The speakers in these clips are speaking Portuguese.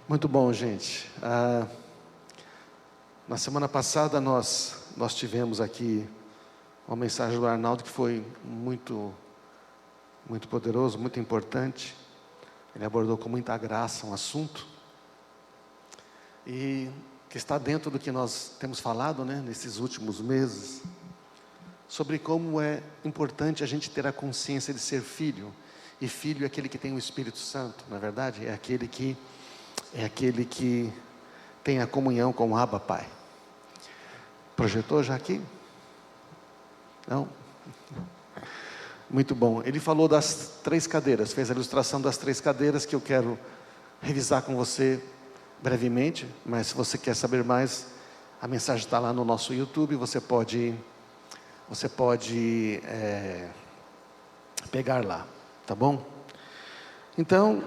Muito bom, gente. Na semana passada nós tivemos aqui uma mensagem do Arnaldo que foi muito poderoso, muito importante. Ele abordou com muita graça um assunto e que está dentro do que nós temos falado, nesses últimos meses, sobre como é importante a gente ter a consciência de ser filho. E filho é aquele que tem o Espírito Santo, na verdade, é aquele que tem a comunhão com o Abba Pai. Projetou já aqui? Não? Muito bom. Ele falou das 3 cadeiras, fez a ilustração das 3 cadeiras que eu quero revisar com você brevemente, mas se você quer saber mais, a mensagem está lá no nosso YouTube, você pode pegar lá, tá bom? Então,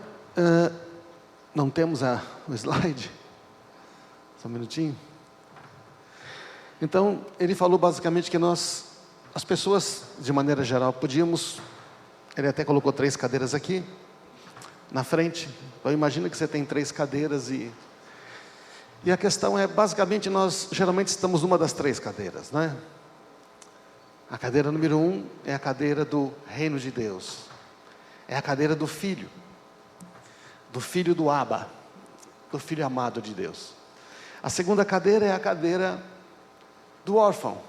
não temos o slide? Só um minutinho. Então, ele falou basicamente que as pessoas, de maneira geral, ele até colocou 3 cadeiras aqui, na frente. Então, imagina que você tem 3 cadeiras e a questão é, basicamente, nós geralmente estamos numa das 3 cadeiras, A cadeira número 1 é a cadeira do reino de Deus. É a cadeira do filho do Abba, do filho amado de Deus. A segunda cadeira é a cadeira do órfão.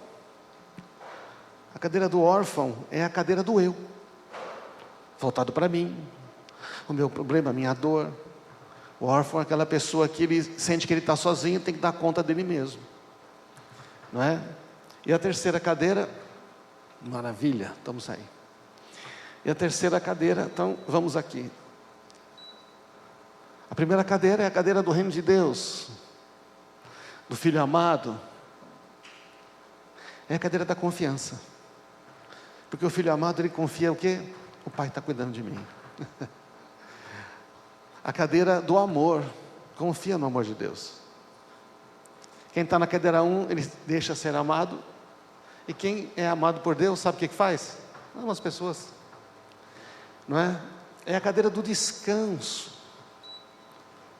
A cadeira do órfão é a cadeira do eu, voltado para mim, o meu problema, a minha dor. O órfão é aquela pessoa que ele sente que ele está sozinho, tem que dar conta dele mesmo, não é? E a terceira cadeira, maravilha, estamos aí. E a terceira cadeira, então vamos aqui. A primeira cadeira é a cadeira do reino de Deus, do filho amado. É a cadeira da confiança. Porque o filho amado, ele confia o quê? O pai está cuidando de mim. A cadeira do amor, confia no amor de Deus. Quem está na cadeira 1, ele deixa ser amado. E quem é amado por Deus, sabe o que faz? Ama as pessoas. Não é? É a cadeira do descanso.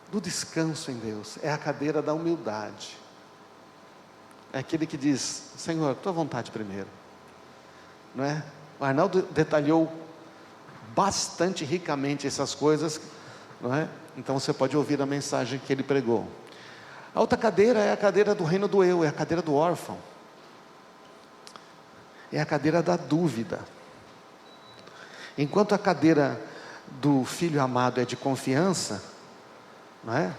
Do descanso em Deus. É a cadeira da humildade. É aquele que diz: Senhor, tua vontade primeiro. Não é? O Arnaldo detalhou bastante ricamente essas coisas, não é? Então você pode ouvir a mensagem que ele pregou. A outra cadeira é a cadeira do reino do eu, é a cadeira do órfão. É a cadeira da dúvida. Enquanto a cadeira do filho amado é de confiança, não é?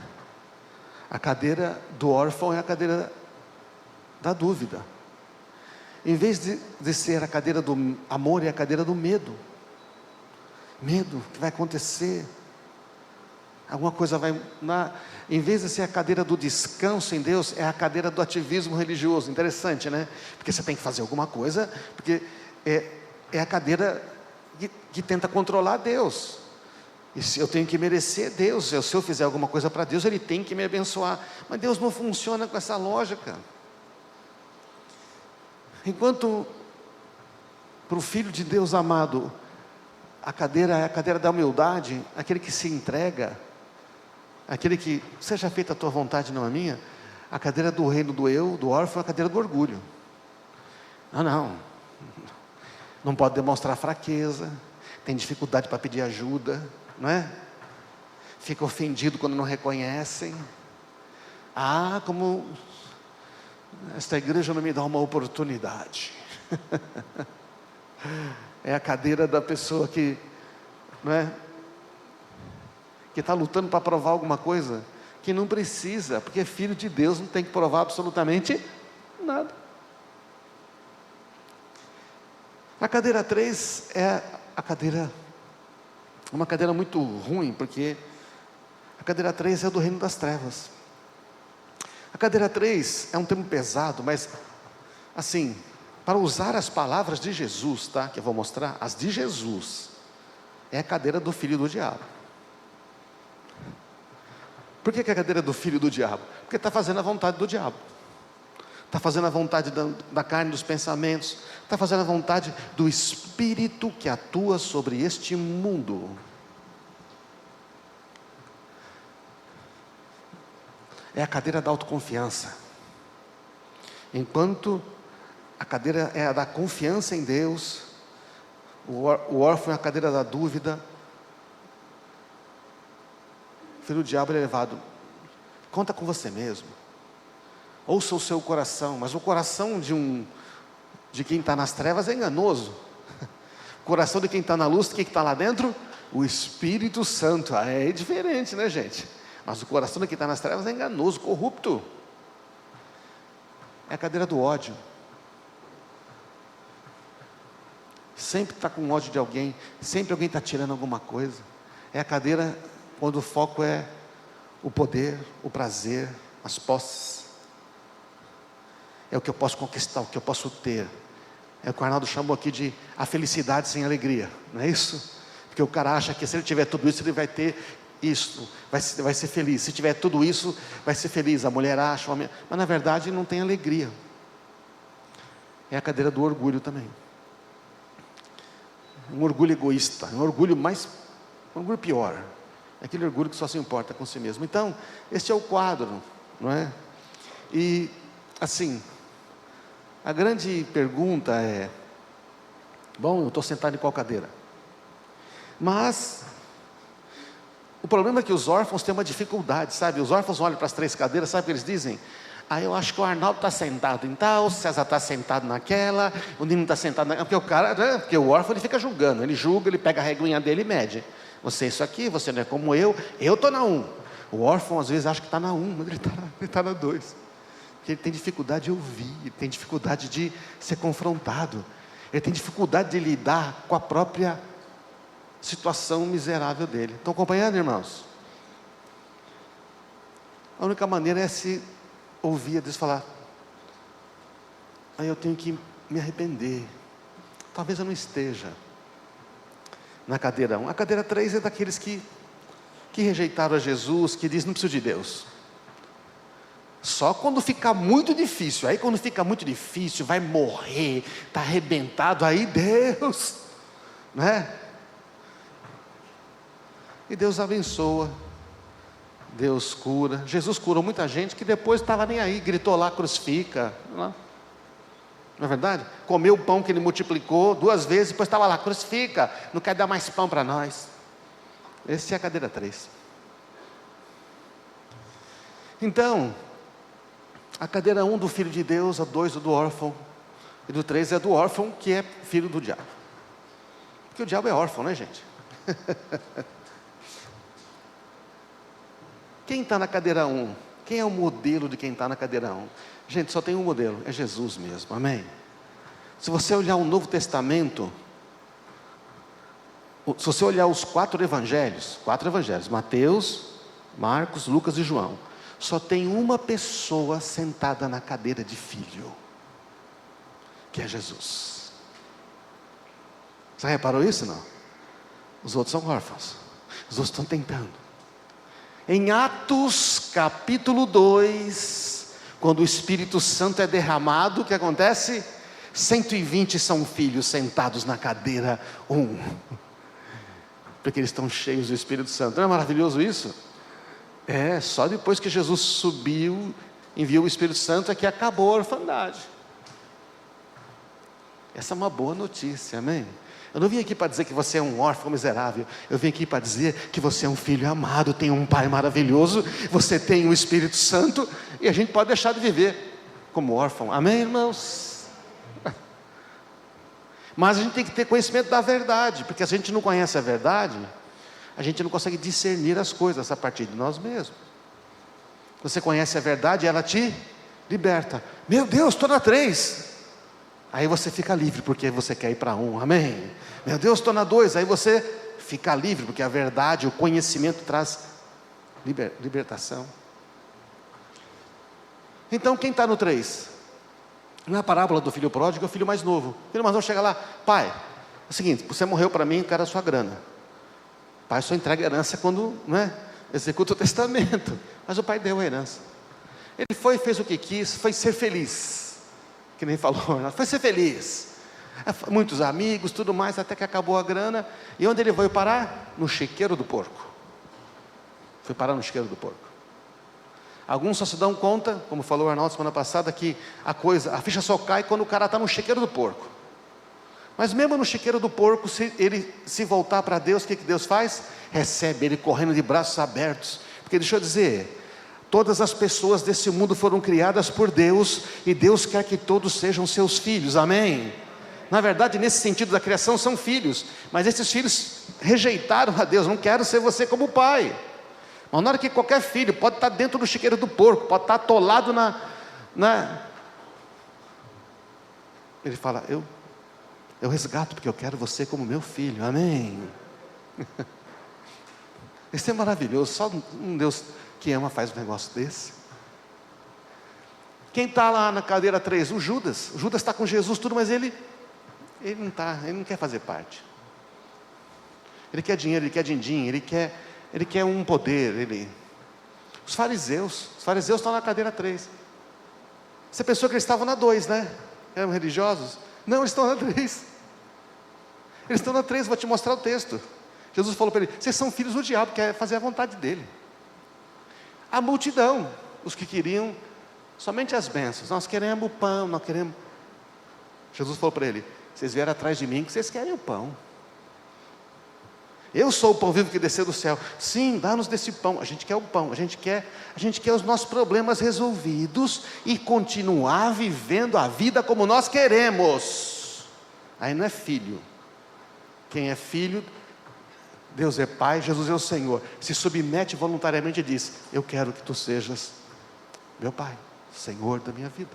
A cadeira do órfão é a cadeira da dúvida. Em vez de ser a cadeira do amor, é a cadeira do medo. Medo, que vai acontecer? Alguma coisa vai... Em vez de ser a cadeira do descanso em Deus, é a cadeira do ativismo religioso. Interessante, né? Porque você tem que fazer alguma coisa, porque é a cadeira que tenta controlar Deus. E se eu tenho que merecer Deus, se eu fizer alguma coisa para Deus, Ele tem que me abençoar. Mas Deus não funciona com essa lógica. Enquanto para o Filho de Deus amado, a cadeira é a cadeira da humildade, aquele que se entrega, aquele que, seja feita a tua vontade, não a minha. A cadeira do reino do eu, do órfão, é a cadeira do orgulho. Não pode demonstrar fraqueza, tem dificuldade para pedir ajuda, não é? Fica ofendido quando não reconhecem. Como esta igreja não me dá uma oportunidade. É a cadeira da pessoa que, não é? Que está lutando para provar alguma coisa que não precisa, porque filho de Deus não tem que provar absolutamente nada. A cadeira 3 é uma cadeira muito ruim, porque a cadeira 3 é do reino das trevas. A cadeira 3 é um termo pesado, mas assim, para usar as palavras de Jesus, que eu vou mostrar, as de Jesus, é a cadeira do filho do diabo. Por que é a cadeira do filho do diabo? Porque está fazendo a vontade do diabo. Está fazendo a vontade da carne, dos pensamentos. Está fazendo a vontade do Espírito que atua sobre este mundo. é a cadeira da autoconfiança. Enquanto a cadeira é a da confiança em Deus, o órfão é a cadeira da dúvida. O filho do diabo é levado, conta com você mesmo, ouça o seu coração, mas o coração de quem está nas trevas é enganoso. O coração de quem está na luz, quem está lá dentro? O Espírito Santo. É diferente, né, gente? Mas o coração de quem está nas trevas é enganoso, corrupto. É a cadeira do ódio. Sempre está com ódio de alguém, sempre alguém está tirando alguma coisa. É a cadeira onde o foco é o poder, o prazer, as posses. É o que eu posso conquistar, o que eu posso ter. É o que o Arnaldo chamou aqui de a felicidade sem alegria, não é isso? Porque o cara acha que se ele tiver tudo isso, ele vai ter isso, vai ser feliz. Se tiver tudo isso, vai ser feliz. A mulher acha, mas na verdade não tem alegria. É a cadeira do orgulho também. Um orgulho egoísta, um orgulho pior. É aquele orgulho que só se importa com si mesmo. Então, este é o quadro, não é? E, assim, a grande pergunta é, bom, eu estou sentado em qual cadeira? Mas, o problema é que os órfãos têm uma dificuldade, sabe? Os órfãos olham para as 3 cadeiras, sabe o que eles dizem? Eu acho que o Arnaldo está sentado em tal, o César está sentado naquela, o Nino está sentado naquela, porque o cara, né? Porque o órfão ele fica julgando, ele julga, ele pega a reguinha dele e mede. Você é isso aqui, você não é como eu estou na 1. O órfão às vezes acha que está na 1, mas ele está na 2. Porque ele tem dificuldade de ouvir, ele tem dificuldade de ser confrontado, ele tem dificuldade de lidar com a própria situação miserável dele. Estão acompanhando, irmãos? A única maneira é se ouvir Deus falar, eu tenho que me arrepender. Talvez eu não esteja na cadeira 1. A cadeira 3 é daqueles que rejeitaram a Jesus, que diz, não preciso de Deus. Só quando ficar muito difícil. Aí quando fica muito difícil, vai morrer, está arrebentado, aí Deus, né? E Deus abençoa, Deus cura. Jesus curou muita gente que depois estava nem aí, gritou lá, crucifica. Não é verdade? Comeu o pão que ele multiplicou 2 vezes, depois estava lá, crucifica, não quer dar mais pão para nós. Essa é a cadeira 3. Então, a cadeira 1 do filho de Deus, a 2 do órfão, e do 3 é do órfão que é filho do diabo. Porque o diabo é órfão, né, gente? Quem está na cadeira 1? Quem é o modelo de quem está na cadeira 1? Gente, só tem um modelo, é Jesus mesmo, amém? Se você olhar o Novo Testamento, se você olhar os 4 evangelhos, Mateus, Marcos, Lucas e João, só tem uma pessoa sentada na cadeira de filho, que é Jesus. Você reparou isso, não? Os outros são órfãos, os outros estão tentando. Em Atos capítulo 2, quando o Espírito Santo é derramado, o que acontece? 120 são filhos sentados na cadeira 1, porque eles estão cheios do Espírito Santo. Não é maravilhoso isso? Só depois que Jesus subiu, enviou o Espírito Santo, é que acabou a orfandade. Essa é uma boa notícia, amém? Eu não vim aqui para dizer que você é um órfão miserável. Eu vim aqui para dizer que você é um filho amado, tem um pai maravilhoso, você tem o Espírito Santo, e a gente pode deixar de viver como órfão, amém, irmãos? Mas a gente tem que ter conhecimento da verdade, porque se a gente não conhece a verdade, a gente não consegue discernir as coisas a partir de nós mesmos. Você conhece a verdade, ela te liberta. Meu Deus, estou na 3. Aí você fica livre, porque você quer ir para 1, amém? Meu Deus, estou na 2. Aí você fica livre, porque a verdade, o conhecimento traz libertação. Então quem está no 3? Na parábola do filho pródigo, é o filho mais novo. O filho mais novo chega lá, pai, é o seguinte, você morreu para mim, eu quero a sua grana. O pai só entrega a herança quando, né, executa o testamento. Mas o pai deu a herança. Ele foi e fez o que quis, foi ser feliz. Que nem falou, foi ser feliz. Muitos amigos, tudo mais, até que acabou a grana. E onde ele veio parar? No chiqueiro do porco. Foi parar no chiqueiro do porco. Alguns só se dão conta, como falou o Arnaldo semana passada, que a ficha só cai quando o cara está no chiqueiro do porco. Mas mesmo no chiqueiro do porco, se ele se voltar para Deus, o que Deus faz? Recebe ele correndo de braços abertos. Porque deixa eu dizer, todas as pessoas desse mundo foram criadas por Deus, e Deus quer que todos sejam seus filhos, amém? Na verdade, nesse sentido da criação, são filhos, mas esses filhos rejeitaram a Deus. Não quero ser você como pai. Mas na hora que qualquer filho pode estar dentro do chiqueiro do porco, pode estar atolado ele fala, eu resgato, porque eu quero você como meu filho, amém? Isso é maravilhoso. Só um Deus que ama faz um negócio desse. Quem está lá na cadeira 3? O Judas está com Jesus, tudo, mas ele não quer fazer parte. Ele quer dinheiro, ele quer din-din, ele quer um poder. Os fariseus estão na cadeira 3. Você pensou que eles estavam na 2, né? Eram religiosos? Não, eles estão na 3. Eles estão na 3, vou te mostrar o texto. Jesus falou para ele, vocês são filhos do diabo, quer fazer a vontade dele. A multidão, os que queriam somente as bênçãos, nós queremos o pão, nós queremos. Jesus falou para ele, vocês vieram atrás de mim, que vocês querem o pão. Eu sou o pão vivo que desceu do céu. Sim, dá-nos desse pão. A gente quer o pão, a gente quer os nossos problemas resolvidos e continuar vivendo a vida como nós queremos. Aí não é filho. Quem é filho, Deus é Pai, Jesus é o Senhor. Se submete voluntariamente e diz, eu quero que tu sejas meu Pai, Senhor da minha vida.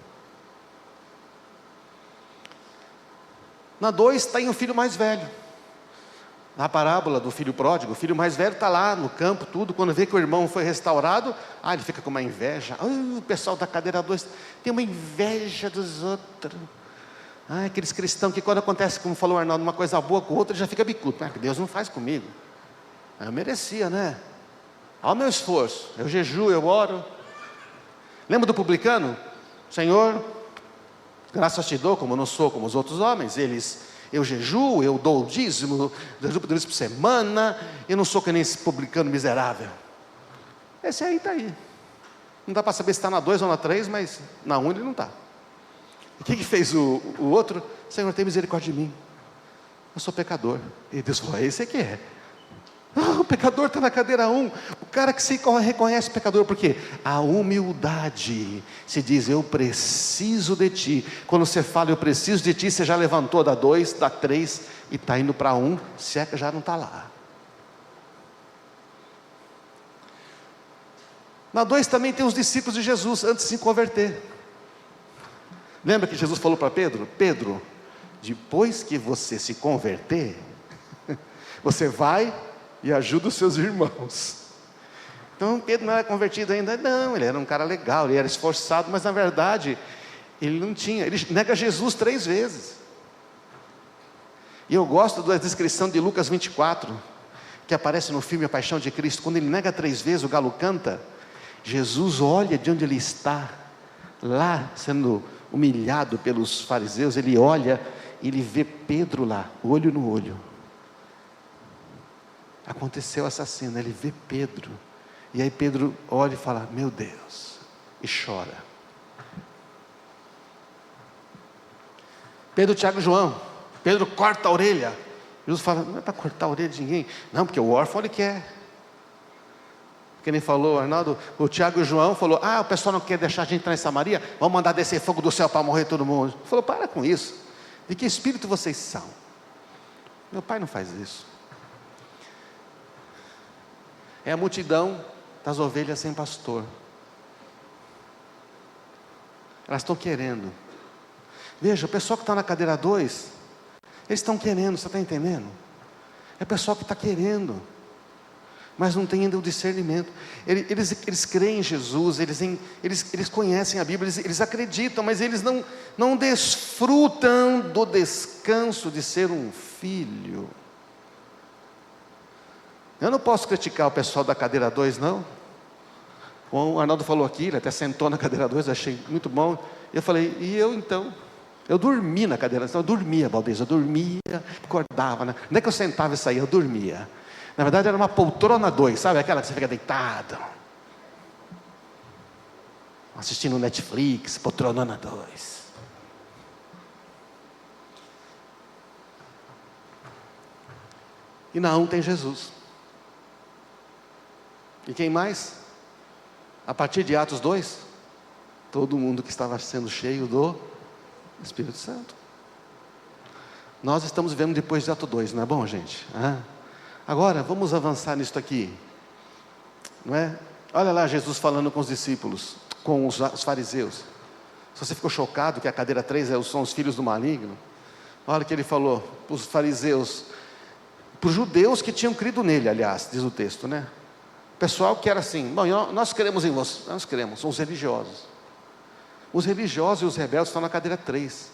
Na 2 tem o filho mais velho. Na parábola do filho pródigo, o filho mais velho está lá no campo, tudo. Quando vê que o irmão foi restaurado, ele fica com uma inveja. O pessoal da cadeira 2 tem uma inveja dos outros. Aqueles cristãos que quando acontece, como falou o Arnaldo, uma coisa boa com o outro, ele já fica bicudo. Deus não faz comigo. Eu merecia, né? Olha o meu esforço, eu jejuo, eu oro. Lembra do publicano? Senhor, graças te dou, como eu não sou como os outros homens. Eu jejuo, eu dou o dízimo, 2 vezes por semana, eu não sou que nem esse publicano miserável. Esse aí está aí. Não dá para saber se está na 2 ou na 3, mas na 1 ele não está. O que fez o outro? Senhor, tem misericórdia de mim. Eu sou pecador. E Deus falou, esse aqui é. O pecador está na cadeira 1. O cara que se reconhece pecador, porque a humildade se diz, eu preciso de ti. Quando você fala, eu preciso de ti, você já levantou da 2, da 3 e está indo para 1, se é que já não está lá. Na 2 também tem os discípulos de Jesus, antes de se converter. Lembra que Jesus falou para Pedro? Pedro, depois que você se converter, você vai e ajuda os seus irmãos. Então Pedro não era convertido ainda, não, ele era um cara legal, ele era esforçado, mas na verdade, ele não tinha, ele nega Jesus 3 vezes. E eu gosto da descrição de Lucas 24, que aparece no filme A Paixão de Cristo, quando ele nega 3 vezes, o galo canta, Jesus olha de onde ele está, lá sendo humilhado pelos fariseus, ele olha, ele vê Pedro lá, olho no olho. Aconteceu essa cena, ele vê Pedro, e aí Pedro olha e fala, meu Deus, e chora. Pedro, Tiago e João, Pedro corta a orelha. Jesus fala, não é para cortar a orelha de ninguém, não, porque o órfão ele quer. Que nem falou, Arnaldo, o Tiago e o João falou, o pessoal não quer deixar a gente entrar em Samaria, vamos mandar descer fogo do céu para morrer todo mundo. Ele falou, para com isso, de que espírito vocês são? Meu pai não faz isso. É a multidão das ovelhas sem pastor. Elas estão querendo. Veja, o pessoal que está na cadeira 2, eles estão querendo, você está entendendo? É o pessoal que está querendo, mas não tem ainda o discernimento. Eles creem em Jesus, eles conhecem a Bíblia, eles acreditam, mas eles não desfrutam do descanso de ser um filho. Eu não posso criticar o pessoal da cadeira 2, não. O Arnaldo falou aqui, ele até sentou na cadeira 2, achei muito bom. Eu falei, e eu então? Eu dormi na cadeira, eu dormia, Valdez, eu dormia, acordava, né? Não é que eu sentava e saía, eu dormia. Na verdade era uma poltrona 2, sabe aquela que você fica deitado. assistindo Netflix, Poltronona 2. E na 1 tem Jesus. E quem mais? A partir de Atos 2, todo mundo que estava sendo cheio do Espírito Santo. Nós estamos vivendo depois de Atos 2, não é bom, gente? Agora, vamos avançar nisso aqui. Não é? Olha lá Jesus falando com os discípulos, com os fariseus. Se você ficou chocado que a cadeira 3 são os filhos do maligno, olha o que ele falou para os fariseus, para os judeus que tinham crido nele, aliás, diz o texto, né? Pessoal que era assim, bom, nós cremos em você, nós cremos, são os religiosos. Os religiosos e os rebeldes estão na cadeira 3.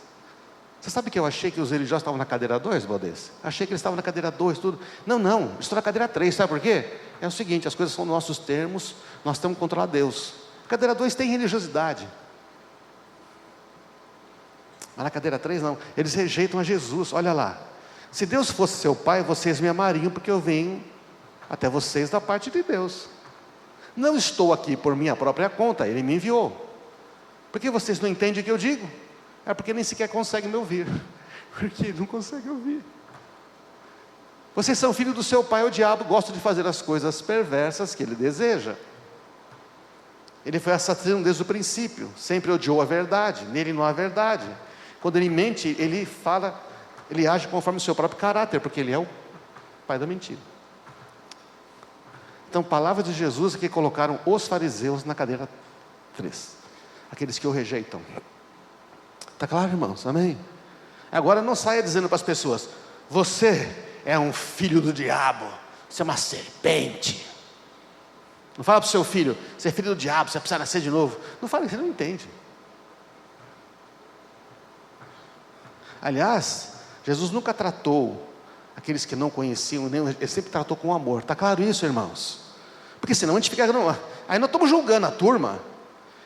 Você sabe que eu achei que os religiosos estavam na cadeira 2, Valdez? Achei que eles estavam na cadeira 2, tudo. Não, eles estão na cadeira 3, sabe por quê? É o seguinte, as coisas são nossos termos, nós temos que controlar Deus. Cadeira 2 tem religiosidade. Mas na cadeira 3 não, eles rejeitam a Jesus, olha lá. Se Deus fosse seu pai, vocês me amariam, porque eu venho até vocês da parte de Deus. Não estou aqui por minha própria conta, Ele me enviou. Por que vocês não entendem o que eu digo? É porque nem sequer conseguem me ouvir. Porque não conseguem ouvir. Vocês são filhos do seu pai, o diabo, gosta de fazer as coisas perversas que ele deseja. Ele foi assassino desde o princípio, sempre odiou a verdade, nele não há verdade. Quando ele mente, ele fala, ele age conforme o seu próprio caráter, porque ele é o pai da mentira. Então, palavras de Jesus que colocaram os fariseus na cadeira 3. Aqueles que o rejeitam. Está claro, irmãos? Amém? Agora não saia dizendo para as pessoas, você é um filho do diabo, você é uma serpente. Não fala para o seu filho, você é filho do diabo, você precisa nascer de novo. Não fala, você não entende. Aliás, Jesus nunca tratou aqueles que não conheciam, ele sempre tratou com amor. Está claro isso, irmãos? Porque senão a gente fica, aí nós estamos julgando a turma.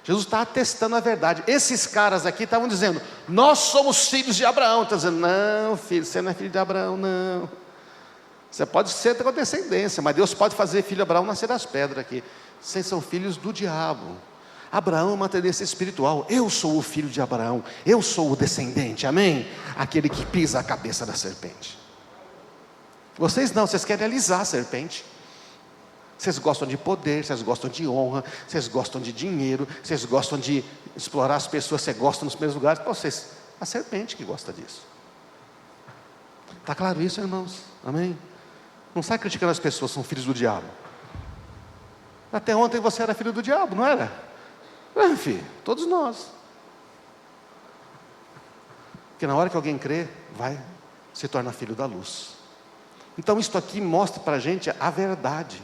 Jesus está atestando a verdade. Esses caras aqui estavam dizendo, nós somos filhos de Abraão. Está dizendo, não filho, você não é filho de Abraão, não. Você pode ser com descendência, mas Deus pode fazer filho de Abraão nascer das pedras aqui. Vocês são filhos do diabo. Abraão é uma tendência espiritual. Eu sou o filho de Abraão, eu sou o descendente, amém? Aquele que pisa a cabeça da serpente. Vocês não, vocês querem alisar a serpente. Vocês gostam de poder, vocês gostam de honra, vocês gostam de dinheiro, vocês gostam de explorar as pessoas, vocês gostam nos primeiros lugares. Para vocês, a serpente que gosta disso. Está claro isso, irmãos? Amém? Não sai criticando as pessoas, são filhos do diabo. Até ontem você era filho do diabo, não era? Filho, todos nós. Porque na hora que alguém crê, vai se tornar filho da luz. Então isto aqui mostra para a gente a verdade.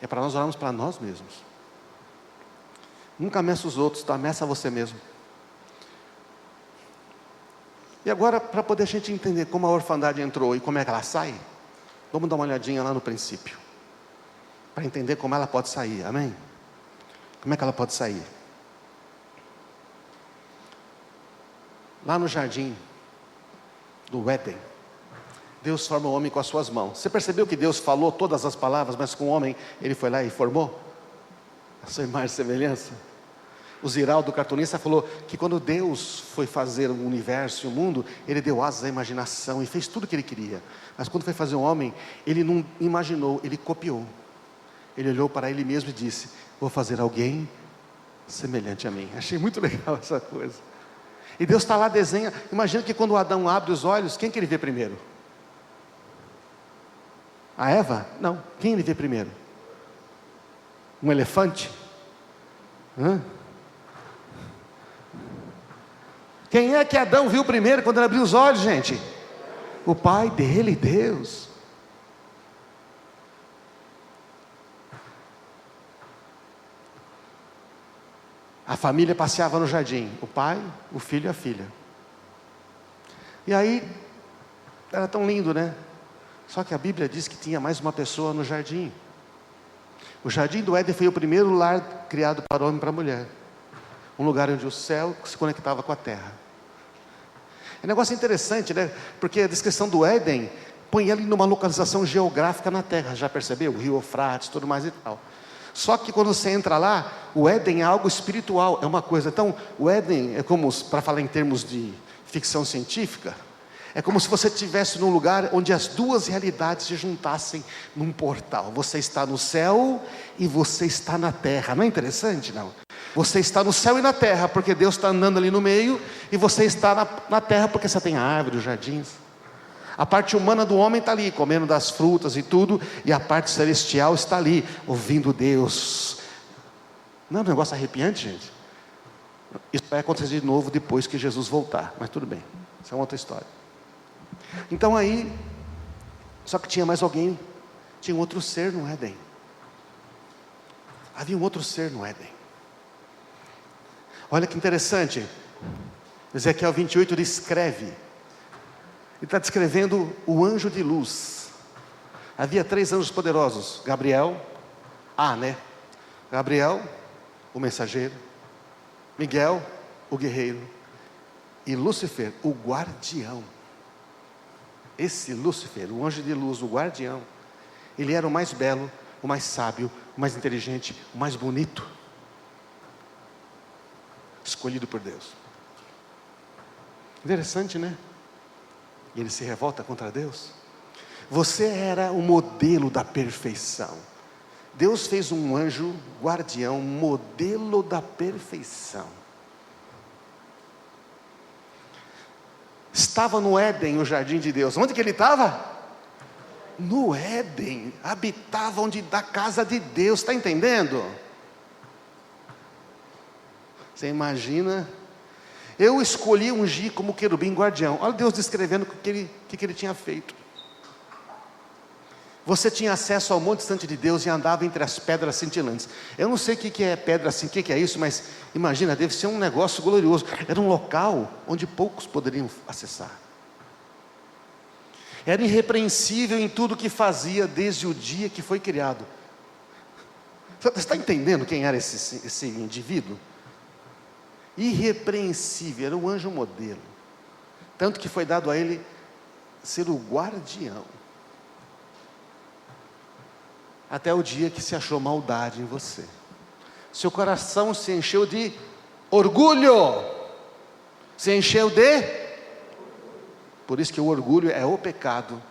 É para nós orarmos para nós mesmos. Nunca ameaça os outros, tá? Ameaça você mesmo. E agora, para poder a gente entender como a orfandade entrou e como é que ela sai, vamos dar uma olhadinha lá no princípio. Para entender como ela pode sair, amém? Como é que ela pode sair? Lá no jardim do Éden, Deus forma o homem com as suas mãos. Você percebeu que Deus falou todas as palavras, mas com o homem Ele foi lá e formou? A sua imagem e semelhança. O Ziraldo, cartunista, falou que quando Deus foi fazer o universo e o mundo, Ele deu asas à imaginação e fez tudo o que Ele queria. Mas quando foi fazer o homem, Ele não imaginou, Ele copiou. Ele olhou para Ele mesmo e disse, vou fazer alguém semelhante a mim. Achei muito legal essa coisa. E Deus está lá, desenha. Imagina que quando Adão abre os olhos, quem que ele vê primeiro? A Eva? Não. Quem ele vê primeiro? Um elefante? Quem é que Adão viu primeiro quando ele abriu os olhos, gente? O pai dele, Deus. A família passeava no jardim, o pai, o filho e a filha. E aí, era tão lindo, né? Só que a Bíblia diz que tinha mais uma pessoa no jardim. O jardim do Éden foi o primeiro lar criado para o homem e para a mulher. Um lugar onde o céu se conectava com a terra. É um negócio interessante, né? Porque a descrição do Éden põe ele numa localização geográfica na terra. Já percebeu? O rio Eufrates, tudo mais e tal. Só que quando você entra lá, o Éden é algo espiritual, é uma coisa. Então, o Éden é como, para falar em termos de ficção científica, é como se você estivesse num lugar onde as duas realidades se juntassem num portal. Você está no céu e você está na terra. Não é interessante, não? Você está no céu e na terra, porque Deus está andando ali no meio, e você está na terra, porque você tem a árvore, os jardins. A parte humana do homem está ali, comendo das frutas e tudo, e a parte celestial está ali, ouvindo Deus. Não é um negócio arrepiante, gente? Isso vai acontecer de novo depois que Jesus voltar, mas tudo bem, isso é uma outra história. Então aí, só que tinha mais alguém, tinha um outro ser no Éden. Havia um outro ser no Éden. Olha que interessante, Ezequiel 28 descreve, ele está descrevendo o anjo de luz. Havia 3 anjos poderosos, Gabriel, Gabriel, o mensageiro, Miguel, o guerreiro, e Lúcifer, o guardião. Esse Lúcifer, o anjo de luz, o guardião, ele era o mais belo, o mais sábio, o mais inteligente, o mais bonito, escolhido por Deus. Interessante, né? E ele se revolta contra Deus. Você era o modelo da perfeição. Deus fez um anjo guardião, modelo da perfeição. Estava no Éden, o jardim de Deus. Onde que ele estava? No Éden. Habitava onde da casa de Deus. Está entendendo? Você imagina? Eu escolhi ungir como querubim guardião. Olha Deus descrevendo o que ele tinha feito. Você tinha acesso ao Monte Santo de Deus e andava entre as pedras cintilantes. Eu não sei o que é pedra assim, o que é isso, mas imagina, deve ser um negócio glorioso. Era um local onde poucos poderiam acessar. Era irrepreensível em tudo que fazia desde o dia que foi criado. Você está entendendo quem era esse indivíduo? Irrepreensível, era um anjo modelo. Tanto que foi dado a ele ser o guardião. Até o dia que se achou maldade em você. Seu coração se encheu de orgulho. Se encheu de... Por isso que o orgulho é o pecado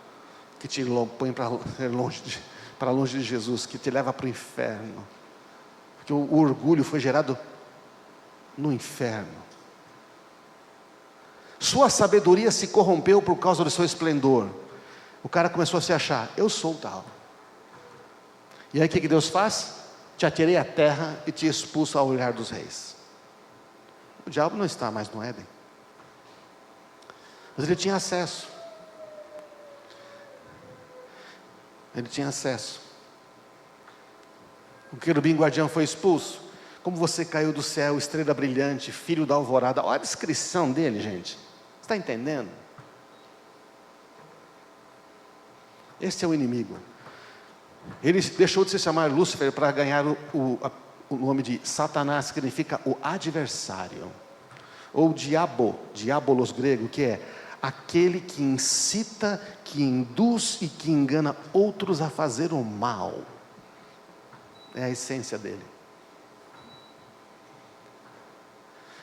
que te põe para longe de Jesus, que te leva para o inferno. Porque o orgulho foi gerado no inferno. Sua sabedoria se corrompeu por causa do seu esplendor. O cara começou a se achar, eu sou tal. E aí o que Deus faz? Te atirei à terra e te expulso ao olhar dos reis. O diabo não está mais no Éden. Mas ele tinha acesso. Ele tinha acesso. O querubim guardião foi expulso. Como você caiu do céu, estrela brilhante, filho da alvorada. Olha a descrição dele, gente. Você está entendendo? Esse é o inimigo. Ele deixou de se chamar Lúcifer para ganhar o nome de Satanás, que significa o adversário. Ou diabolos grego, que é aquele que incita, que induz e que engana outros a fazer o mal. É a essência dele.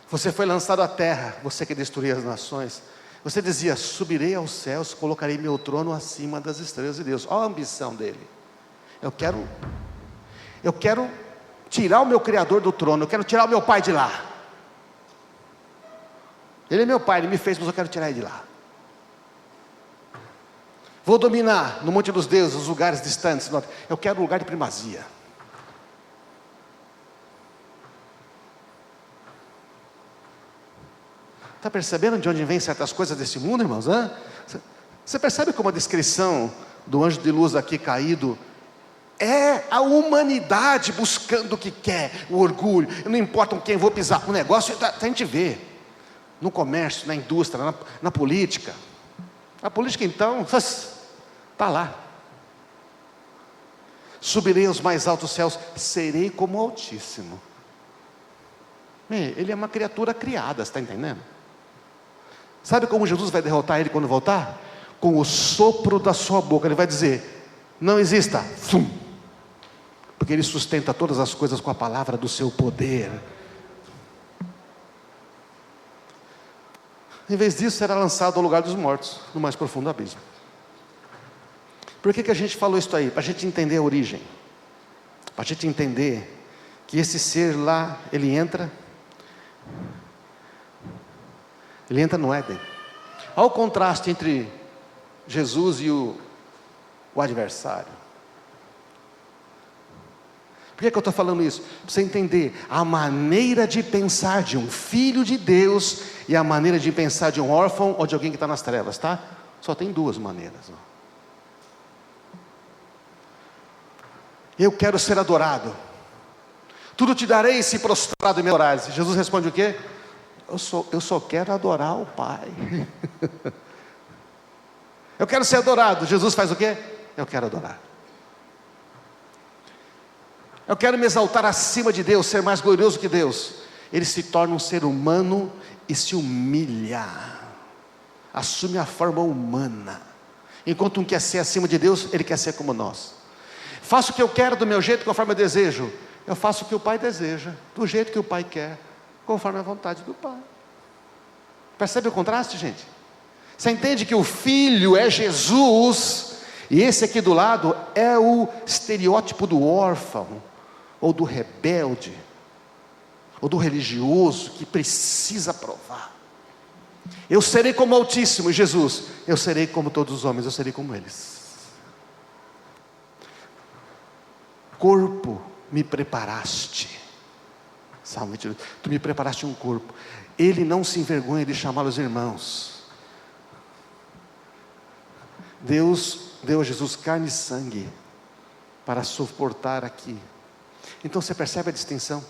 Você foi lançado à terra, você que destruía as nações. Você dizia, subirei aos céus, colocarei meu trono acima das estrelas de Deus. Olha a ambição dele. Eu quero tirar o meu Criador do trono, eu quero tirar o meu pai de lá. Ele é meu pai, ele me fez, mas eu quero tirar ele de lá. Vou dominar no Monte dos Deuses, os lugares distantes. Eu quero um lugar de primazia. Está percebendo de onde vem certas coisas desse mundo, irmãos? Você percebe como a descrição do anjo de luz aqui caído é a humanidade buscando o que quer, o orgulho. Não importa com quem vou pisar, o negócio a gente vê no comércio, na indústria, na política. A política então está lá. Subirei aos mais altos céus, serei como o Altíssimo. Ele é uma criatura criada, está entendendo? Sabe como Jesus vai derrotar ele quando voltar? Com o sopro da sua boca. Ele vai dizer, não exista. porque Ele sustenta todas as coisas com a palavra do seu poder. Em vez disso, será lançado ao lugar dos mortos, no mais profundo abismo. Por que a gente falou isso aí? Para a gente entender a origem, para a gente entender que esse ser lá, ele entra no Éden. Olha o contraste entre Jesus e o adversário. Por que eu estou falando isso? Para você entender a maneira de pensar de um filho de Deus e a maneira de pensar de um órfão ou de alguém que está nas trevas, tá? Só tem duas maneiras. Eu quero ser adorado. Tudo te darei se prostrado me adorares. Jesus responde o quê? Eu só quero adorar o Pai. Eu quero ser adorado. Jesus faz o quê? Eu quero adorar. Eu quero me exaltar acima de Deus, ser mais glorioso que Deus. Ele se torna um ser humano e se humilha, assume a forma humana. Enquanto um quer ser acima de Deus, ele quer ser como nós. Faço o que eu quero do meu jeito, conforme eu desejo. Eu faço o que o Pai deseja, do jeito que o Pai quer, conforme a vontade do Pai. Percebe o contraste, gente? Você entende que o Filho é Jesus, e esse aqui do lado é o estereótipo do órfão, ou do rebelde, ou do religioso que precisa provar. Eu serei como o Altíssimo, Jesus, eu serei como todos os homens, eu serei como eles. Corpo me preparaste. Salmo 22. Tu me preparaste um corpo. Ele não se envergonha de chamá-los irmãos. Deus deu a Jesus carne e sangue para suportar aqui. Então você percebe a distinção?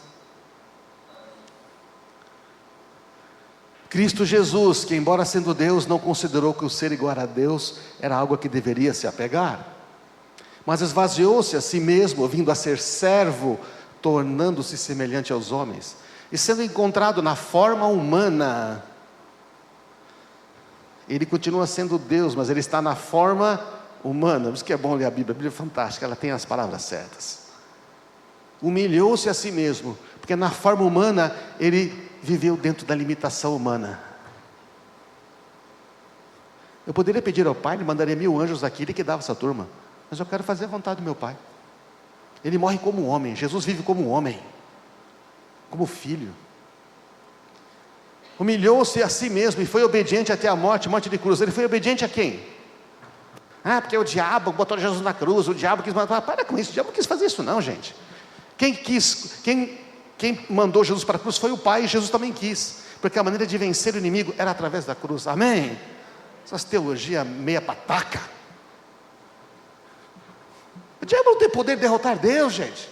Cristo Jesus, que embora sendo Deus, não considerou que o ser igual a Deus era algo a que deveria se apegar, mas esvaziou-se a si mesmo, vindo a ser servo, tornando-se semelhante aos homens, e sendo encontrado na forma humana, ele continua sendo Deus, mas ele está na forma humana. Por isso que é bom ler a Bíblia é fantástica, ela tem as palavras certas. Humilhou-se a si mesmo, porque na forma humana, ele viveu dentro da limitação humana. Eu poderia pedir ao Pai, ele mandaria 1000 anjos aqui, ele que dava essa turma, mas eu quero fazer a vontade do meu Pai. Ele morre como um homem, Jesus vive como um homem, como filho. Humilhou-se a si mesmo e foi obediente até a morte de cruz. Ele foi obediente a quem? Porque o diabo botou Jesus na cruz, o diabo quis matar. Para com isso, o diabo não quis fazer isso não, gente. Quem mandou Jesus para a cruz foi o Pai, e Jesus também quis, porque a maneira de vencer o inimigo era através da cruz. Amém? Essas teologias meia pataca. O diabo não tem poder de derrotar Deus, gente.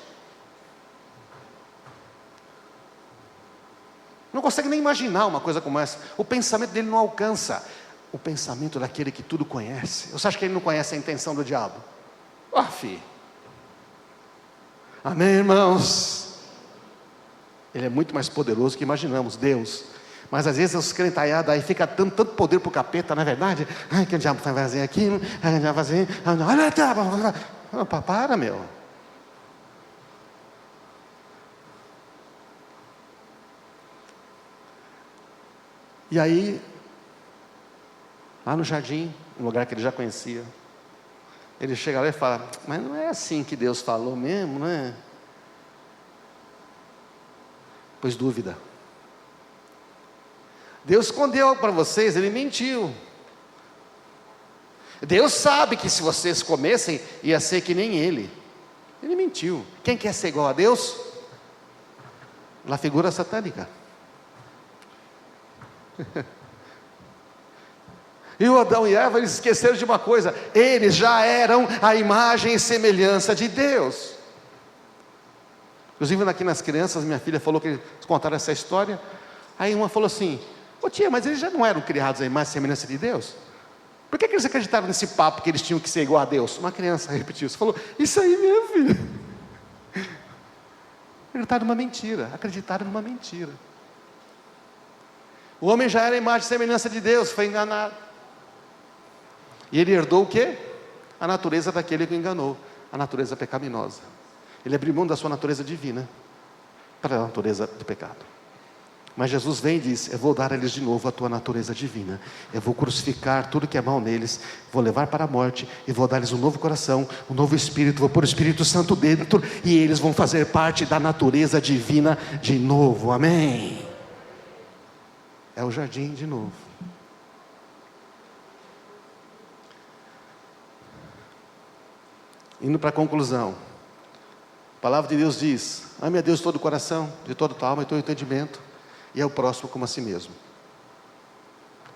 Não consegue nem imaginar uma coisa como essa. O pensamento dele não alcança o pensamento daquele que tudo conhece. Você acha que ele não conhece a intenção do diabo? Filho. Amém, irmãos? Ele é muito mais poderoso que imaginamos, Deus. Mas às vezes os crentaiados aí ficam dando tanto poder para o capeta, não é verdade? Que o diabo vai fazer aquilo, que o diabo vai fazer. Para, meu. E aí, lá no jardim, um lugar que ele já conhecia, ele chega lá e fala: mas não é assim que Deus falou mesmo, não é? Pois dúvida. Deus escondeu para vocês, ele mentiu. Deus sabe que se vocês comessem, ia ser que nem ele. Ele mentiu. Quem quer ser igual a Deus? Na figura satânica. E o Adão e Eva, eles esqueceram de uma coisa: eles já eram a imagem e semelhança de Deus. Inclusive aqui nas crianças, minha filha falou que eles contaram essa história. Aí uma falou assim: ô tia, mas eles já não eram criados a imagem e semelhança de Deus? Por que eles acreditaram nesse papo que eles tinham que ser igual a Deus? Uma criança repetiu isso, falou: isso aí, minha filha. Acreditaram numa mentira. O homem já era a imagem e semelhança de Deus, foi enganado. E ele herdou o quê? A natureza daquele que o enganou, a natureza pecaminosa. Ele abriu mão da sua natureza divina para a natureza do pecado. Mas Jesus vem e diz: eu vou dar a eles de novo a tua natureza divina. Eu vou crucificar tudo que é mal neles, vou levar para a morte e vou dar-lhes um novo coração, um novo espírito, vou pôr o Espírito Santo dentro e eles vão fazer parte da natureza divina de novo. Amém? É o jardim de novo. Indo para a conclusão, a palavra de Deus diz: ame a Deus de todo o coração, de toda a tua alma e todo o entendimento, e é o próximo como a si mesmo.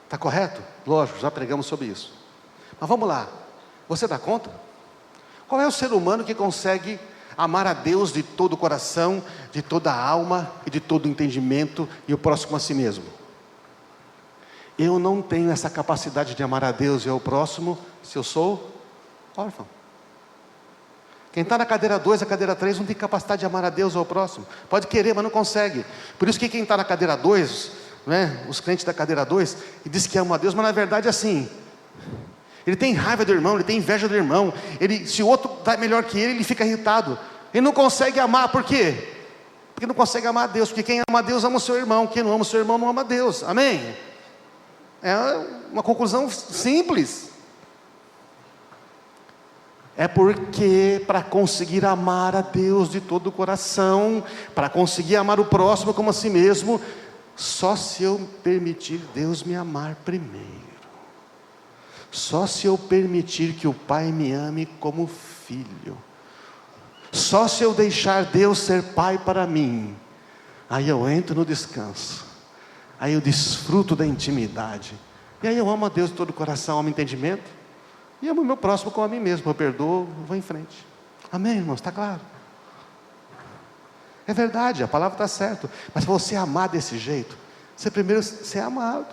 Está correto? Lógico, já pregamos sobre isso. Mas vamos lá, você dá conta? Qual é o ser humano que consegue amar a Deus de todo o coração, de toda a alma e de todo o entendimento, e o próximo a si mesmo? Eu não tenho essa capacidade de amar a Deus e ao próximo se eu sou órfão. Quem está na cadeira 2, a cadeira 3 não tem capacidade de amar a Deus ou ao próximo. Pode querer, mas não consegue. Por isso que quem está na cadeira 2, né, os crentes da cadeira 2, e diz que ama a Deus, mas na verdade é assim. Ele tem raiva do irmão, ele tem inveja do irmão. Se o outro está melhor que ele fica irritado. Ele não consegue amar, por quê? Porque não consegue amar a Deus. Porque quem ama a Deus ama o seu irmão. Quem não ama o seu irmão não ama a Deus. Amém? É uma conclusão simples. É porque para conseguir amar a Deus de todo o coração, para conseguir amar o próximo como a si mesmo, só se eu permitir Deus me amar primeiro. Só se eu permitir que o Pai me ame como filho. Só se eu deixar Deus ser Pai para mim. Aí eu entro no descanso. Aí eu desfruto da intimidade. E aí eu amo a Deus de todo o coração, amo o entendimento. E amo o meu próximo como a mim mesmo. Eu perdoo, vou em frente. Amém, irmãos? Está claro? É verdade, a palavra está certa. Mas para você amar desse jeito, você primeiro ser amado.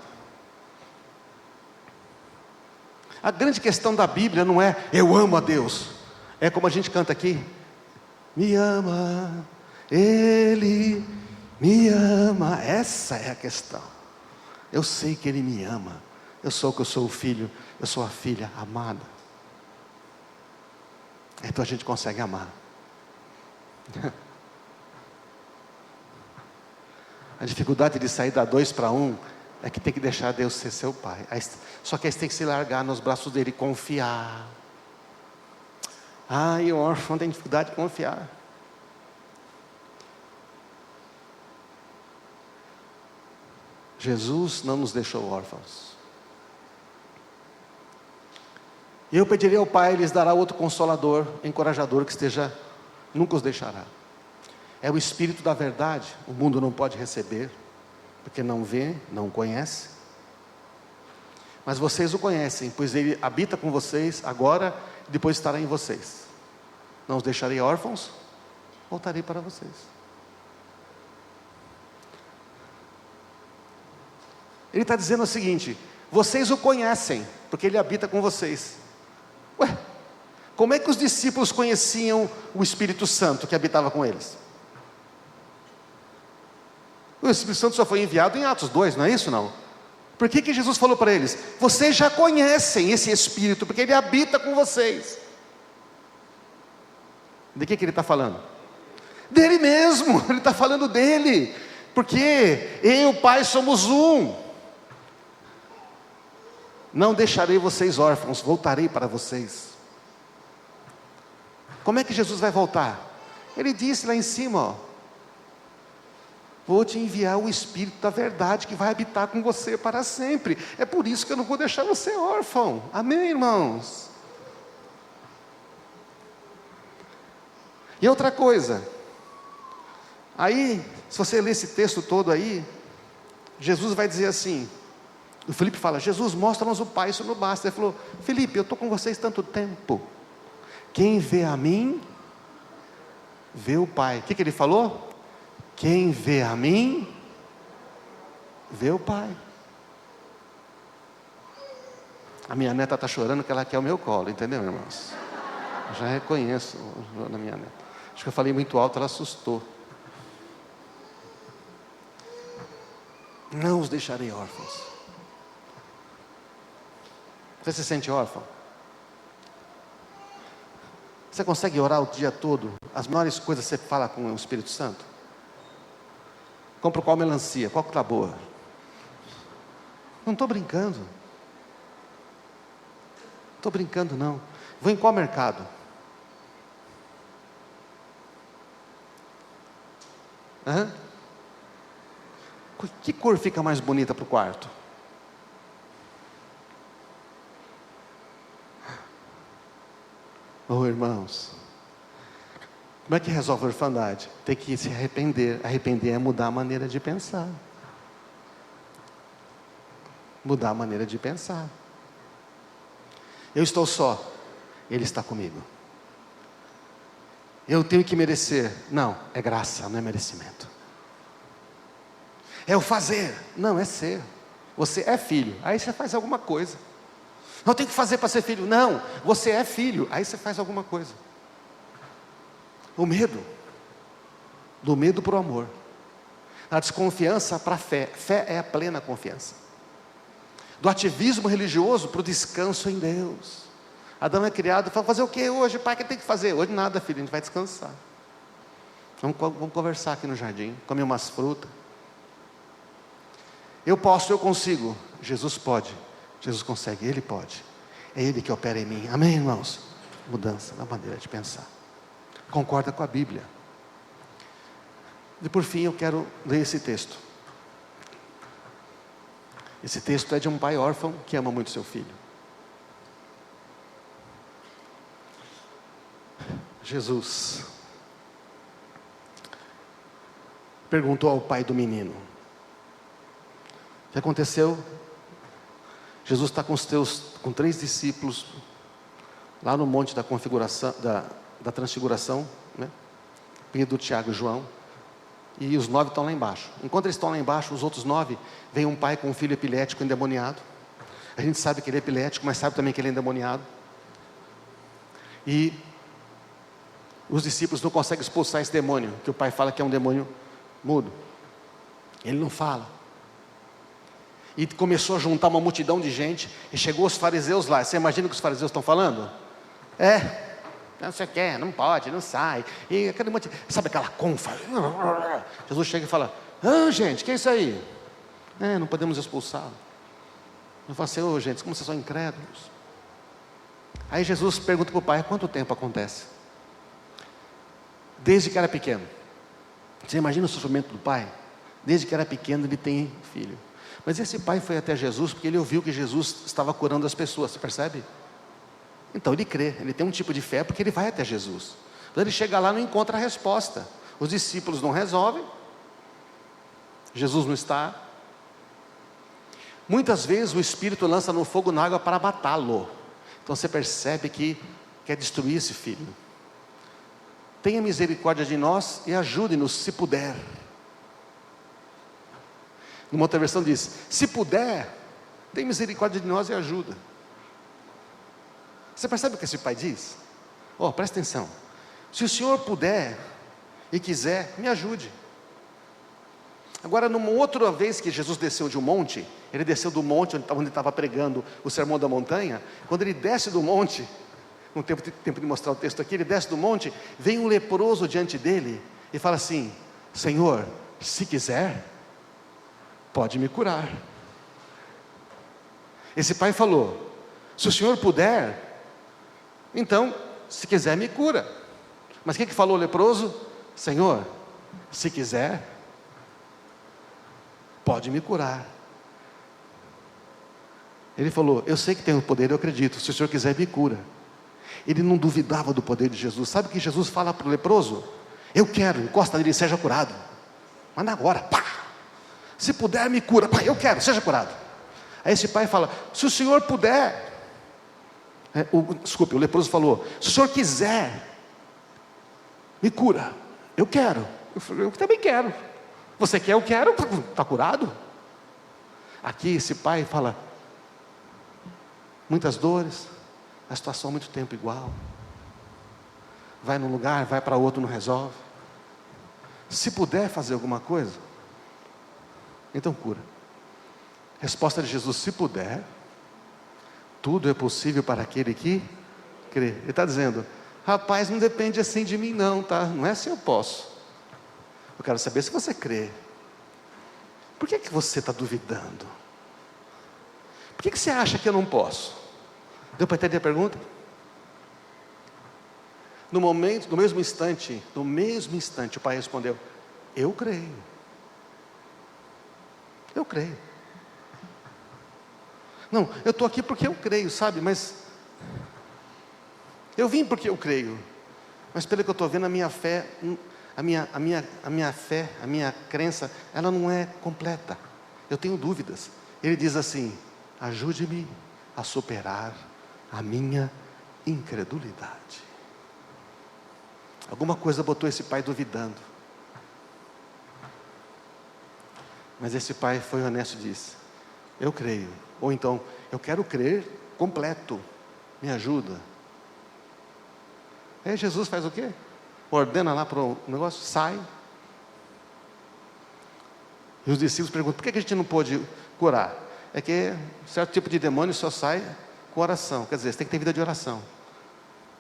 A grande questão da Bíblia não é eu amo a Deus. É como a gente canta aqui: me ama, Ele me ama. Essa é a questão. Eu sei que Ele me ama. Eu sou o filho, eu sou a filha amada. Então a gente consegue amar. A dificuldade de sair da 2 para 1 é que tem que deixar Deus ser seu pai. Só que aí você tem que se largar nos braços dele e confiar. E o órfão tem dificuldade de confiar. Jesus não nos deixou órfãos. E eu pedirei ao Pai, Ele lhes dará outro consolador, encorajador, que nunca os deixará. É o Espírito da verdade, o mundo não pode receber, porque não vê, não conhece. Mas vocês o conhecem, pois Ele habita com vocês agora, e depois estará em vocês. Não os deixarei órfãos, voltarei para vocês. Ele está dizendo o seguinte: vocês o conhecem, porque Ele habita com vocês. Ué, como é que os discípulos conheciam o Espírito Santo que habitava com eles? O Espírito Santo só foi enviado em Atos 2, não é isso não? Por que Jesus falou para eles? Vocês já conhecem esse Espírito, porque Ele habita com vocês. De que Ele está falando? Dele mesmo, Ele está falando dele. Porque eu e o Pai somos um. Não deixarei vocês órfãos, voltarei para vocês. Como é que Jesus vai voltar? Ele disse lá em cima, ó: vou te enviar o Espírito da verdade que vai habitar com você para sempre. É por isso que eu não vou deixar você órfão. Amém, irmãos? E outra coisa, aí, se você ler esse texto todo aí, Jesus vai dizer assim, o Felipe fala: Jesus, mostra-nos o Pai, isso não basta. Ele falou: Felipe, eu estou com vocês tanto tempo, quem vê a mim, vê o Pai. O que ele falou? Quem vê a mim, vê o Pai. A minha neta está chorando que ela quer o meu colo, entendeu, irmãos? Eu já reconheço na minha neta. Acho que eu falei muito alto, ela assustou. Não os deixarei órfãos. Você se sente órfão? Você consegue orar o dia todo? As maiores coisas você fala com o Espírito Santo? Compro qual melancia? Qual que está boa? Não estou brincando. Não estou brincando não. Vou em qual mercado? Hã? Que cor fica mais bonita para o quarto? Oh, irmãos, como é que resolve a orfandade? Tem que se arrepender. Arrepender é mudar a maneira de pensar. Mudar a maneira de pensar. Eu estou só, Ele está comigo. Eu tenho que merecer. Não, é graça, não é merecimento. É o fazer. Não, é ser. Você é filho, aí você faz alguma coisa. Não tem que fazer para ser filho. Não, você é filho, aí você faz alguma coisa. O medo. Do medo para o amor. A desconfiança para a fé. Fé é a plena confiança. Do ativismo religioso para o descanso em Deus. Adão é criado, fala, fazer o que hoje? Pai, o que tem que fazer? Hoje nada, filho, a gente vai descansar. Vamos conversar aqui no jardim, comer umas frutas. Eu posso, eu consigo. Jesus pode, Jesus consegue, Ele pode. É Ele que opera em mim. Amém, irmãos? Mudança na maneira de pensar. Concorda com a Bíblia. E por fim eu quero ler esse texto. Esse texto é de um pai órfão que ama muito seu filho. Jesus perguntou ao pai do menino: o que aconteceu? Jesus está com 3 discípulos lá no monte da configuração, da transfiguração, né? Pedro, Tiago e João, e os 9 estão lá embaixo. Enquanto eles estão lá embaixo, os outros 9, vem um pai com um filho epilético endemoniado. A gente sabe que ele é epilético, mas sabe também que ele é endemoniado. E os discípulos não conseguem expulsar esse demônio, que o pai fala que é um demônio mudo. Ele não fala. E começou a juntar uma multidão de gente, e chegou os fariseus lá. Você imagina o que os fariseus estão falando? Não sei o que, não pode, não sai. E aquele monte, sabe aquela confa? Jesus chega e fala: gente, que é isso aí? Não podemos expulsá-lo. Eu falo assim: gente, como vocês são incrédulos. Aí Jesus pergunta para o pai: quanto tempo acontece? Desde que era pequeno. Você imagina o sofrimento do pai? Desde que era pequeno ele tem filho. Mas esse pai foi até Jesus porque ele ouviu que Jesus estava curando as pessoas, você percebe? Então ele crê, ele tem um tipo de fé porque ele vai até Jesus. Então ele chega lá e não encontra a resposta. Os discípulos não resolvem. Jesus não está. Muitas vezes o Espírito lança no fogo na água para matá-lo. Então você percebe que quer destruir esse filho. Tenha misericórdia de nós e ajude-nos se puder. Numa outra versão diz: se puder, tenha misericórdia de nós e ajuda. Você percebe o que esse pai diz? Presta atenção. Se o Senhor puder e quiser, me ajude. Agora, numa outra vez que Jesus desceu de um monte, ele desceu do monte onde estava pregando o sermão da montanha. Quando ele desce do monte, não tem tempo de mostrar o texto aqui, ele desce do monte, vem um leproso diante dele e fala assim: Senhor, se quiser, pode me curar. Esse pai falou: se o Senhor puder, então, se quiser, me cura. Mas o que falou o leproso? Senhor, se quiser, pode me curar. Ele falou: eu sei que tem o poder, eu acredito, se o Senhor quiser, me cura. Ele não duvidava do poder de Jesus. Sabe o que Jesus fala para o leproso? Eu quero, encosta nele e seja curado. Manda agora, pá. Se puder, me cura. Pai, eu quero, seja curado. Aí esse pai fala: se o Senhor puder. O leproso falou: se o Senhor quiser, me cura. Eu quero. Eu falei: eu também quero. Você quer? Eu quero. Está curado? Aqui esse pai fala: muitas dores, a situação há muito tempo igual. Vai num lugar, vai para outro, não resolve. Se puder fazer alguma coisa, então cura. Resposta de Jesus: se puder, tudo é possível para aquele que crê. Ele está dizendo: rapaz, não depende assim de mim não, tá? Não é assim eu posso. Eu quero saber se você crê. Por que você está duvidando? Por que você acha que eu não posso? Deu para entender a pergunta? No mesmo instante, o pai respondeu: eu creio. Eu creio. Não, eu estou aqui porque eu creio, sabe? Mas eu vim porque eu creio. Mas pelo que eu estou vendo, a minha fé, a minha crença, ela não é completa. Eu tenho dúvidas. Ele diz assim: ajude-me a superar a minha incredulidade. Alguma coisa botou esse pai duvidando. Mas esse pai foi honesto e disse: eu creio. Ou então, eu quero crer completo. Me ajuda. Aí Jesus faz o quê? Ordena lá para o negócio, sai. E os discípulos perguntam: por que a gente não pôde curar? É que certo tipo de demônio só sai com oração. Quer dizer, você tem que ter vida de oração.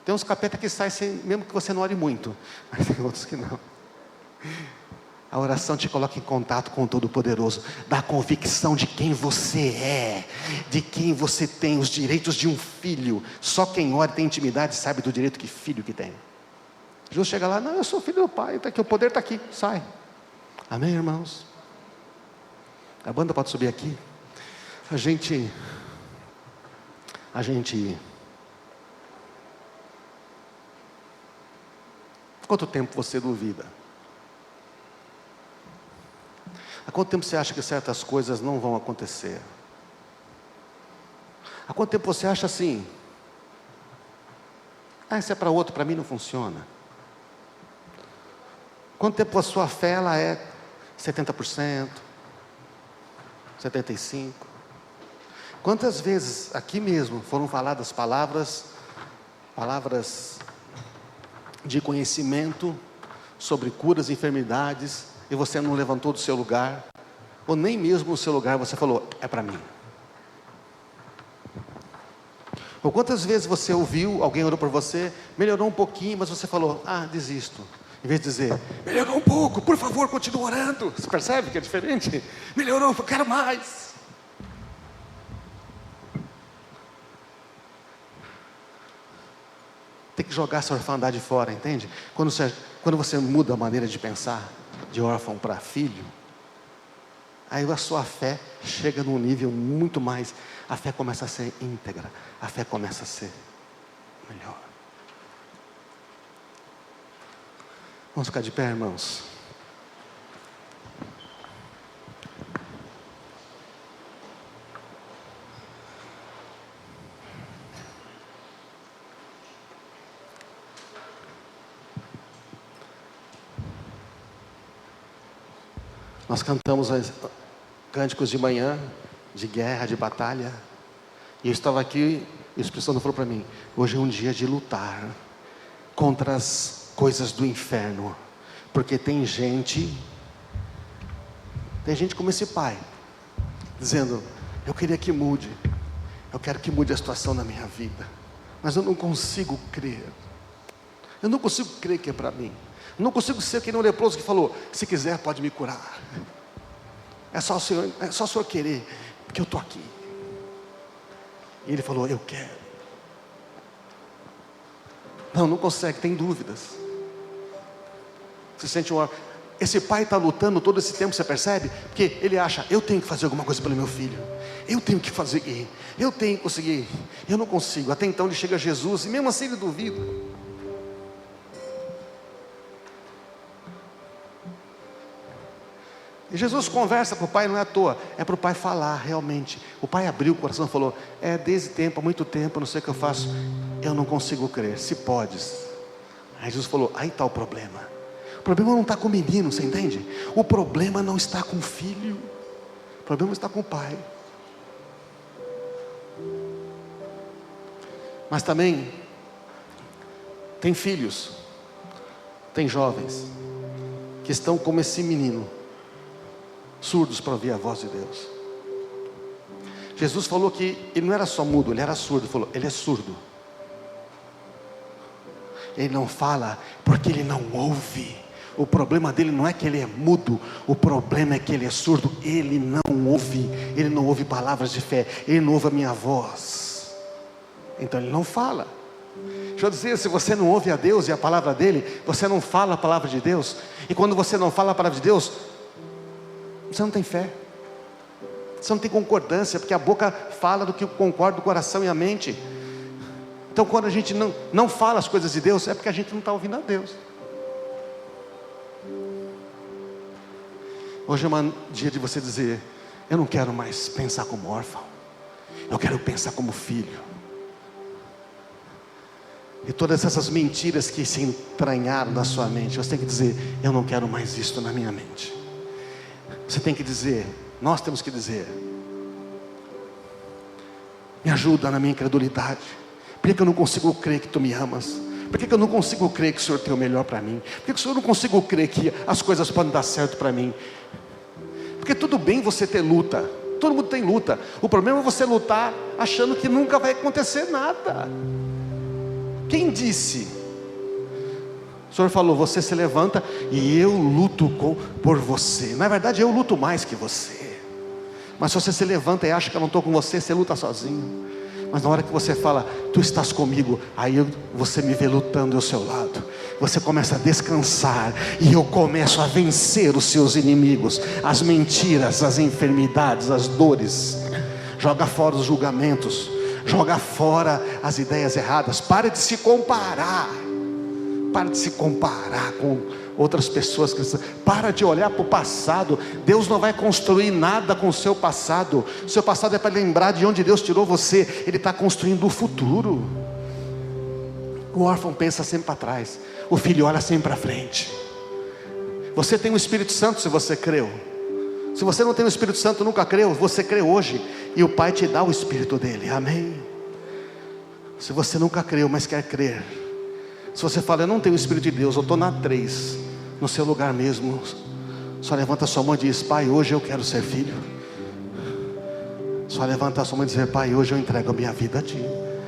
Tem uns capeta que saem sem, mesmo que você não ore muito. Mas tem outros que não. A oração te coloca em contato com o Todo-Poderoso, dá a convicção de quem você é, de quem você tem, os direitos de um filho. Só quem ora e tem intimidade sabe do direito que filho que tem. Jesus chega lá: não, eu sou filho do pai, tá aqui, o poder está aqui, sai. Amém, irmãos? A banda pode subir aqui. A gente quanto tempo você duvida? Há quanto tempo você acha que certas coisas não vão acontecer? Há quanto tempo você acha assim: isso é para outro, para mim não funciona? Quanto tempo a sua fé ela é 70%, 75%? Quantas vezes aqui mesmo foram faladas palavras de conhecimento sobre curas e enfermidades, e você não levantou do seu lugar, ou nem mesmo no seu lugar você falou: é para mim? Ou quantas vezes você ouviu, alguém orou por você, melhorou um pouquinho, mas você falou: desisto. Em vez de dizer: melhorou um pouco, por favor, continue orando. Você percebe que é diferente? Melhorou, eu quero mais. Tem que jogar essa orfandade fora, entende? Quando você muda a maneira de pensar, de órfão para filho, aí a sua fé chega num nível muito mais, a fé começa a ser íntegra, a fé começa a ser melhor. Vamos ficar de pé, irmãos? Nós cantamos cânticos de manhã, de guerra, de batalha. E eu estava aqui e o Espírito Santo falou para mim: hoje é um dia de lutar contra as coisas do inferno. Porque tem gente como esse pai, dizendo: eu queria que mude, eu quero que mude a situação na minha vida, mas eu não consigo crer. Eu não consigo crer que é para mim. Não consigo ser que nem o leproso que falou: se quiser pode me curar. É só o Senhor querer, porque eu estou aqui. E ele falou: eu quero. Não consegue, tem dúvidas. Se sente esse pai está lutando todo esse tempo, você percebe? Porque ele acha: eu tenho que fazer alguma coisa pelo meu filho. Eu tenho que fazer, eu tenho que conseguir. Eu não consigo. Até então ele chega a Jesus e mesmo assim ele duvida. E Jesus conversa com o pai, não é à toa, é para o pai falar realmente. O pai abriu o coração e falou: desde tempo, há muito tempo, eu não sei o que eu faço, eu não consigo crer, se podes. Aí Jesus falou: aí está o problema. O problema não está com o menino, você entende? O problema não está com o filho, o problema está com o pai. Mas também tem filhos, tem jovens que estão como esse menino, surdos para ouvir a voz de Deus. Jesus falou que ele não era só mudo, ele era surdo. Ele falou: ele é surdo. Ele não fala porque ele não ouve. O problema dele não é que ele é mudo, o problema é que ele é surdo. Ele não ouve palavras de fé, ele não ouve a minha voz. Então ele não fala. Deixa eu dizer, se você não ouve a Deus e a palavra dele, você não fala a palavra de Deus. E quando você não fala a palavra de Deus, você não tem fé, você não tem concordância, porque a boca fala do que concorda o coração e a mente. Então quando a gente não fala as coisas de Deus, é porque a gente não está ouvindo a Deus. Hoje é um dia de você dizer: eu não quero mais pensar como órfão, eu quero pensar como filho. E todas essas mentiras que se entranharam na sua mente, você tem que dizer: eu não quero mais isso na minha mente. Você tem que dizer, nós temos que dizer: me ajuda na minha incredulidade. Por que eu não consigo crer que tu me amas? Por que eu não consigo crer que o Senhor tem o melhor para mim? Por que eu não consigo crer que as coisas podem dar certo para mim? Porque tudo bem você ter luta, todo mundo tem luta. O problema é você lutar achando que nunca vai acontecer nada. Quem disse? O Senhor falou: você se levanta e eu luto por você. Na verdade eu luto mais que você. Mas se você se levanta e acha que eu não estou com você, você luta sozinho. Mas na hora que você fala: tu estás comigo, aí você me vê lutando ao seu lado. Você começa a descansar, e eu começo a vencer os seus inimigos, as mentiras, as enfermidades, as dores. Joga fora os julgamentos, joga fora as ideias erradas. Pare de se comparar. Para de se comparar com outras pessoas. Para de olhar para o passado. Deus não vai construir nada com o seu passado. O seu passado é para lembrar de onde Deus tirou você. Ele está construindo o futuro. O órfão pensa sempre para trás, o filho olha sempre para frente. Você tem o Espírito Santo se você creu. Se você não tem o Espírito Santo, nunca creu, você crê hoje, e o Pai te dá o Espírito dele. Amém? Se você nunca creu, mas quer crer, se você fala: eu não tenho o Espírito de Deus, eu estou na 3, no seu lugar mesmo, só levanta a sua mão e diz: Pai, hoje eu quero ser filho. Só levanta a sua mão e diz: Pai, hoje eu entrego a minha vida a Ti.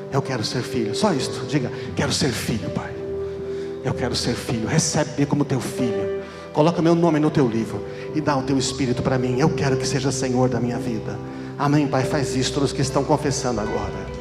Eu quero ser filho. Só isto, diga: quero ser filho, Pai. Eu quero ser filho. Recebe-me como teu filho. Coloca meu nome no teu livro e dá o teu Espírito para mim. Eu quero que seja Senhor da minha vida. Amém, Pai. Faz isso, todos que estão confessando agora.